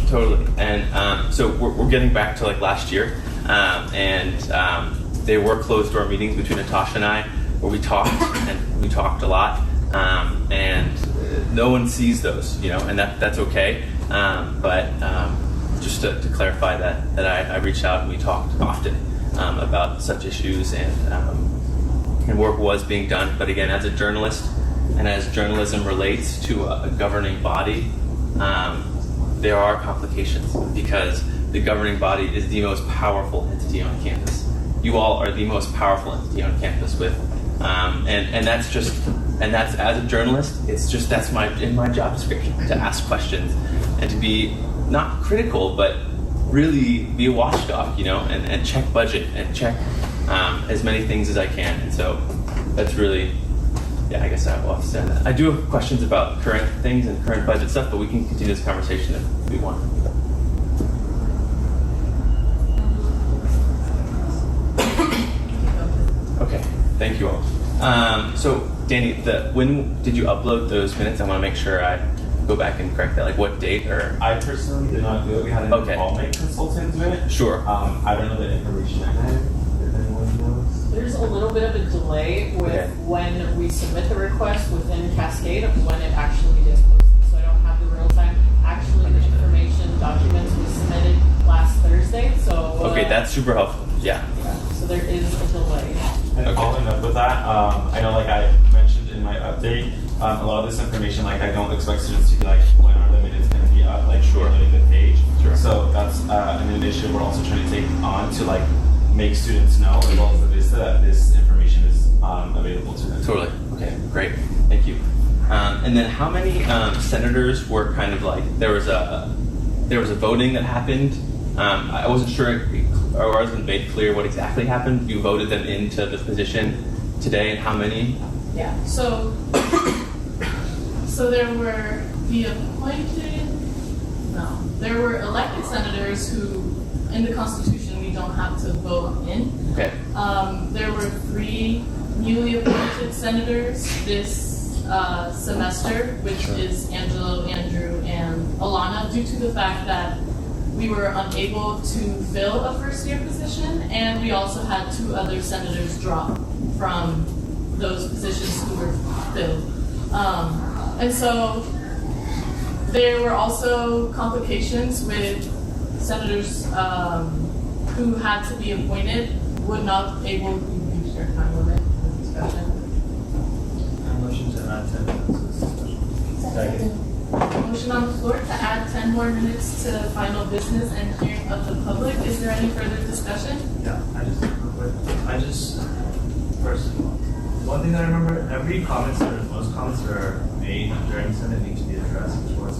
Totally. And so we're getting back to like last year, and they were closed door meetings between Natasha and I, where we talked and we talked a lot, and no one sees those, and that's okay. But just to clarify that I reached out and we talked often about such issues, and work was being done. But again, as a journalist and as journalism relates to a governing body, there are complications because the governing body is the most powerful entity on campus. You all are the most powerful entity on campus with, and that's as a journalist, that's in my job description to ask questions and to be not critical, but really be a watchdog, and check budget and check as many things as I can. And so that's really, I guess I will have to say that. I do have questions about current things and current budget stuff, but we can continue this conversation if we want. Okay, thank you all. So Danny, when did you upload those minutes? I want to make sure I go back and correct that. Like what date or? I personally did not do it. We had an involvement consultant do it. Sure. I don't know the information I have. If anyone knows. There's a little bit of a delay with when we submit the request within Cascade of when it actually is posted. So I don't have the real time. Actually, the information documents was submitted last Thursday. So okay, that's super helpful. Yeah. So there is a delay. And following up with that, I know like I mentioned in my update, a lot of this information, like I don't expect students to be like, when are the minutes going to be up, like really the page. Sure. So that's an initiative we're also trying to take on to like make students know, as well as the Vista, that this information is available to them. Totally. Okay, great. Thank you. And then how many senators were kind of like, there was a voting that happened. I wasn't sure, or I wasn't made clear what exactly happened. You voted them into the position today, and how many? Yeah. So there were there were elected senators who, in the Constitution, we don't have to vote in. Okay. There were 3 newly appointed senators this semester, which is Angelo, Andrew, and Alana, due to the fact that we were unable to fill a first-year position, and we also had 2 other senators drop from those positions who were filled. And so there were also complications with senators who had to be appointed would not able to reach their time limit for the discussion. Motion to add 10 minutes to this discussion. Second. Motion on the floor to add 10 more minutes to final business and hearing of the public. Is there any further discussion? Yeah, first, one thing I remember, most comments that are made during Senate need to be addressed towards